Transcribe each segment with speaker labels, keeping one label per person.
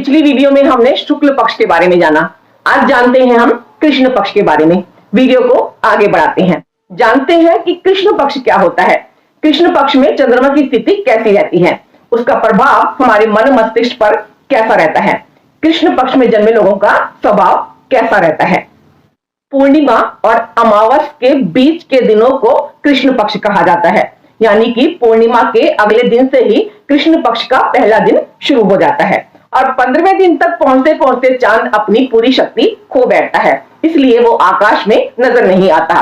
Speaker 1: पिछली वीडियो में हमने शुक्ल पक्ष के बारे में जाना। आज जानते हैं हम कृष्ण पक्ष के बारे में। वीडियो को आगे बढ़ाते हैं, जानते हैं कि कृष्ण पक्ष क्या होता है। कृष्ण पक्ष में चंद्रमा की स्थिति कैसी रहती है, उसका प्रभाव हमारे मन मस्तिष्क पर कैसा रहता है, कृष्ण पक्ष में जन्मे लोगों का स्वभाव कैसा रहता है। पूर्णिमा और अमावस के बीच के दिनों को कृष्ण पक्ष कहा जाता है, यानी कि पूर्णिमा के अगले दिन से ही कृष्ण पक्ष का पहला दिन शुरू हो जाता है और 15वें दिन तक पहुंचते पहुंचते चांद अपनी पूरी शक्ति खो बैठता है, इसलिए वो आकाश में नजर नहीं आता।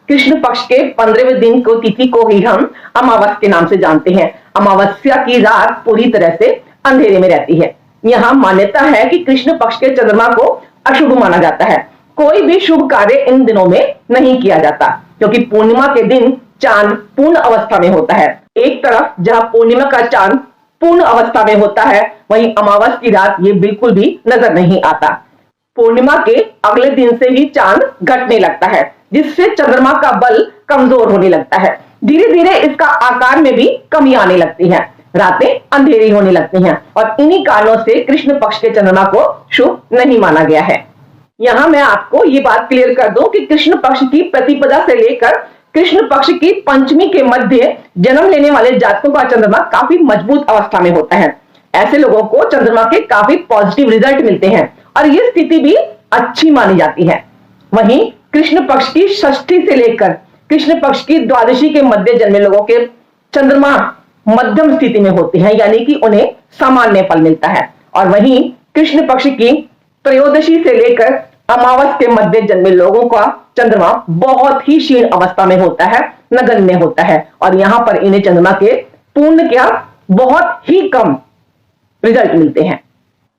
Speaker 1: कृष्ण पक्ष के 15वें दिन को तिथि को ही हम अमावस के नाम से जानते हैं। अमावस्या की रात पूरी तरह से अंधेरे में रहती है। यहाँ मान्यता है कि कृष्ण पक्ष के चंद्रमा को अशुभ माना जाता है। कोई भी शुभ कार्य इन दिनों में नहीं किया जाता, क्योंकि पूर्णिमा के दिन चांद पूर्ण अवस्था में होता है। एक तरफ जहां पूर्णिमा का चांद पूर्ण अवस्था में होता है, वहीं अमावस की रात ये बिल्कुल भी नजर नहीं आता। पूर्णिमा के अगले दिन से ही चांद घटने लगता है, जिससे चंद्रमा का बल कमजोर होने लगता है। धीरे धीरे इसका आकार में भी कमी आने लगती है, रातें अंधेरी होने लगती हैं और इन्हीं कारणों से कृष्ण पक्ष के चंद्रमा को शुभ नहीं माना गया है। यहाँ मैं आपको ये बात क्लियर कर दूं कि कृष्ण पक्ष की प्रतिपदा से लेकर कृष्ण पक्ष की पंचमी के मध्य जन्म लेने वाले जातकों का चंद्रमा काफी मजबूत अवस्था में होता है। ऐसे लोगों को चंद्रमा के काफी पॉजिटिव रिजल्ट मिलते हैं और ये स्थिति भी अच्छी मानी जाती है। वहीं कृष्ण पक्ष की षष्ठी से लेकर कृष्ण पक्ष की द्वादशी के मध्य जन्मे लोगों के चंद्रमा मध्यम स्थिति में होते हैं, यानी कि उन्हें सामान्य फल मिलता है। और वहीं कृष्ण पक्ष की त्रयोदशी से लेकर अमावस के मध्य जन्मे लोगों का चंद्रमा बहुत ही क्षीण अवस्था में होता है, नगण्य होता है और यहाँ पर इन्हें चंद्रमा के पूर्ण क्या बहुत ही कम रिजल्ट मिलते हैं,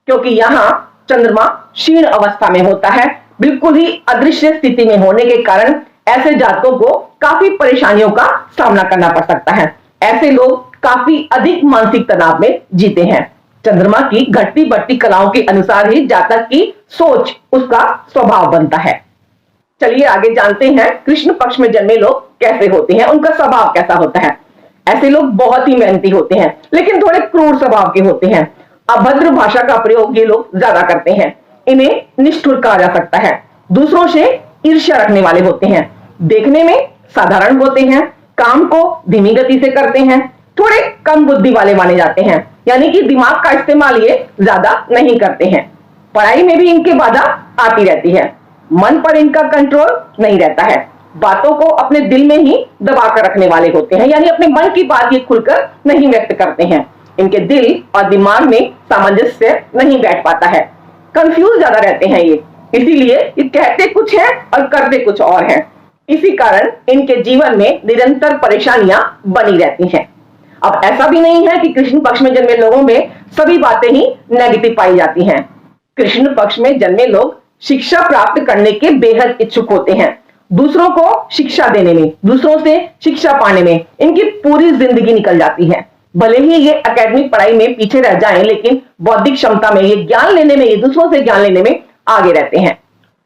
Speaker 1: क्योंकि यहाँ चंद्रमा क्षीण अवस्था में होता है। बिल्कुल ही अदृश्य स्थिति में होने के कारण ऐसे जातकों को काफी परेशानियों का सामना करना पड़ सकता है। ऐसे लोग काफी अधिक मानसिक तनाव में जीते हैं। चंद्रमा की घटती बढ़ती कलाओं के अनुसार ही जातक की सोच, उसका स्वभाव बनता है। चलिए आगे जानते हैं कृष्ण पक्ष में जन्मे लोग कैसे होते हैं, उनका स्वभाव कैसा होता है। ऐसे लोग बहुत ही मेहनती होते हैं, लेकिन थोड़े क्रूर स्वभाव के होते हैं। अभद्र भाषा का प्रयोग ये लोग ज्यादा करते हैं। इन्हें निष्ठुर कहा जा सकता है। दूसरों से ईर्ष्या रखने वाले होते हैं। देखने में साधारण होते हैं, काम को धीमी गति से करते हैं, थोड़े कम बुद्धि वाले माने जाते हैं, यानी कि दिमाग का इस्तेमाल ये ज्यादा नहीं करते हैं। पढ़ाई में भी इनके बाधा आती रहती है। मन पर इनका कंट्रोल नहीं रहता है। बातों को अपने दिल में ही दबा कर रखने वाले होते हैं, यानी अपने मन की बात ये खुलकर नहीं व्यक्त करते हैं। इनके दिल और दिमाग में सामंजस्य नहीं बैठ पाता है। कंफ्यूज ज्यादा रहते हैं ये, इसीलिए ये कहते कुछ है और करते कुछ और है। इसी कारण इनके जीवन में निरंतर परेशानियां बनी रहती हैं। अब ऐसा भी नहीं है कि कृष्ण पक्ष में जन्मे लोगों में सभी बातें ही नेगेटिव पाई जाती हैं। कृष्ण पक्ष में जन्मे लोग शिक्षा प्राप्त करने के बेहद इच्छुक होते हैं। दूसरों को शिक्षा देने में, दूसरों से शिक्षा पाने में इनकी पूरी जिंदगी निकल जाती है। भले ही ये एकेडमिक पढ़ाई में पीछे रह जाएं, लेकिन बौद्धिक क्षमता में, ये ज्ञान लेने में, ये दूसरों से ज्ञान लेने में आगे रहते हैं।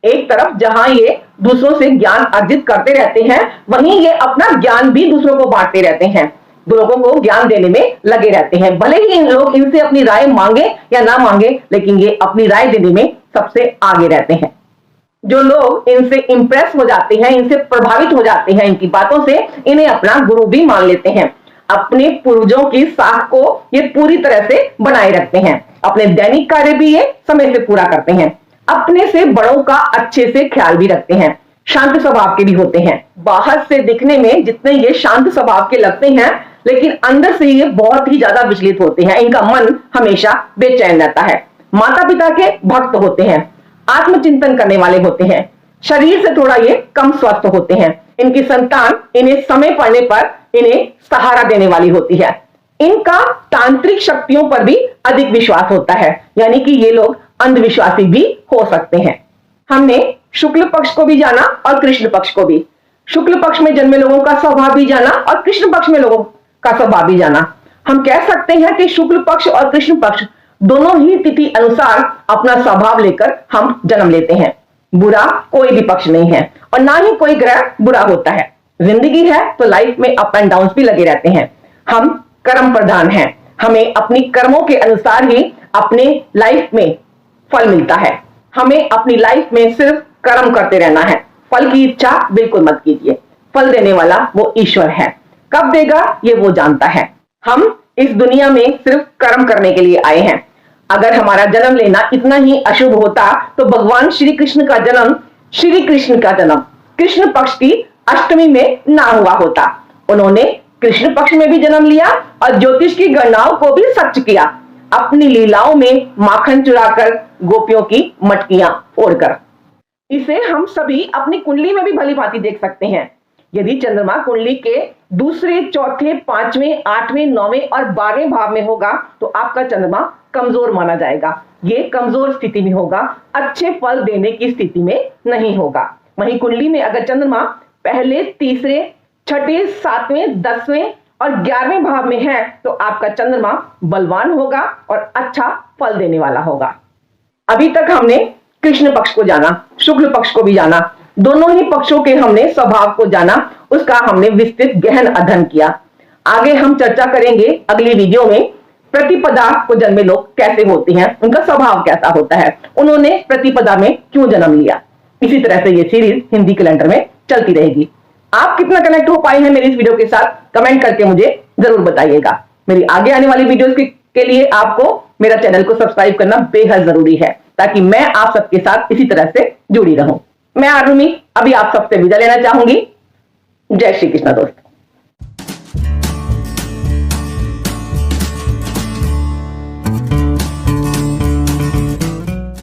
Speaker 1: एक तरफ जहां ये दूसरों से ज्ञान अर्जित करते रहते हैं, वहीं ये अपना ज्ञान भी दूसरों को बांटते रहते हैं, लोगों को ज्ञान देने में लगे रहते हैं। भले ही इन लोग इनसे अपनी राय मांगे या ना मांगे, लेकिन ये अपनी राय देने में सबसे आगे रहते हैं। जो लोग इनसे इंप्रेस हो जाते हैं, इनसे प्रभावित हो जाते हैं, इनकी बातों से, इन्हें अपना गुरु भी मान लेते हैं। अपने पूर्वजों की साख को ये पूरी तरह से बनाए रखते हैं। अपने दैनिक कार्य भी ये समय से पूरा करते हैं। अपने से बड़ों का अच्छे से ख्याल भी रखते हैं। शांत स्वभाव के भी होते हैं। बाहर से दिखने में जितने ये शांत स्वभाव के लगते हैं, लेकिन अंदर से ये बहुत ही ज्यादा विचलित होते हैं। इनका मन हमेशा बेचैन रहता है। माता पिता के भक्त होते हैं। आत्मचिंतन करने वाले होते हैं। शरीर से थोड़ा ये कम स्वस्थ होते हैं। इनकी संतान इन्हें समय पड़ने पर इन्हें सहारा देने वाली होती है। इनका तांत्रिक शक्तियों पर भी अधिक विश्वास होता है, यानी कि ये लोग अंधविश्वासी भी हो सकते हैं। हमने शुक्ल पक्ष को भी जाना और कृष्ण पक्ष को भी। शुक्ल पक्ष में जन्मे लोगों का स्वभाव भी जाना और कृष्ण पक्ष में लोगों का स्वभाव भी जाना। हम कह सकते हैं कि शुक्ल पक्ष और कृष्ण पक्ष दोनों ही तिथि अनुसार अपना स्वभाव लेकर हम जन्म लेते हैं। बुरा कोई भी पक्ष नहीं है और ना ही कोई ग्रह बुरा होता है। जिंदगी है तो लाइफ में अप एंड डाउन भी लगे रहते हैं। हम कर्म प्रधान हैं। हमें अपनी कर्मों के अनुसार ही अपने लाइफ में फल मिलता है। हमें अपनी लाइफ में सिर्फ कर्म करते रहना है, फल की इच्छा बिल्कुल मत कीजिए। फल देने वाला वो ईश्वर है, कब देगा ये वो जानता है। हम इस दुनिया में सिर्फ कर्म करने के लिए आए हैं। अगर हमारा जन्म लेना इतना ही अशुभ होता तो भगवान श्री कृष्ण का जन्म कृष्ण पक्ष की अष्टमी में ना हुआ होता। उन्होंने कृष्ण पक्ष में भी जन्म लिया और ज्योतिष की गणनाओं को भी सच किया, अपनी लीलाओं में माखन चुराकर, गोपियों की मटकियां फोड़कर। इसे हम सभी अपनी कुंडली में भी भली भांति देख सकते हैं। यदि चंद्रमा कुंडली के दूसरे, चौथे, पांचवें, आठवें, नौवें और 12वें भाव में होगा तो आपका चंद्रमा कमजोर माना जाएगा। ये कमजोर स्थिति में होगा, अच्छे फल देने की स्थिति में नहीं होगा। वहीं कुंडली में अगर चंद्रमा पहले, तीसरे, छठे, 7वें, 10वें और 11वें भाव में है तो आपका चंद्रमा बलवान होगा और अच्छा फल देने वाला होगा। अभी तक हमने कृष्ण पक्ष को जाना, शुक्ल पक्ष को भी जाना, दोनों ही पक्षों के हमने स्वभाव को जाना, उसका हमने विस्तृत गहन अध्ययन किया। आगे हम चर्चा करेंगे अगली वीडियो में प्रतिपदा को जन्मे लोग कैसे होते हैं, उनका स्वभाव कैसा होता है, उन्होंने प्रतिपदा में क्यों जन्म लिया। इसी तरह से ये सीरीज हिंदी कैलेंडर में चलती रहेगी। आप कितना कनेक्ट हो पाए हैं मेरी इस वीडियो के साथ, कमेंट करके मुझे जरूर बताइएगा। मेरी आगे आने वाली वीडियोस के लिए आपको मेरा चैनल को सब्सक्राइब करना बेहद जरूरी है, ताकि मैं आप सबके साथ इसी तरह से जुड़ी रहूं। मैं आरुमि अभी आप सबसे विदा लेना चाहूंगी। जय श्री कृष्ण दोस्त।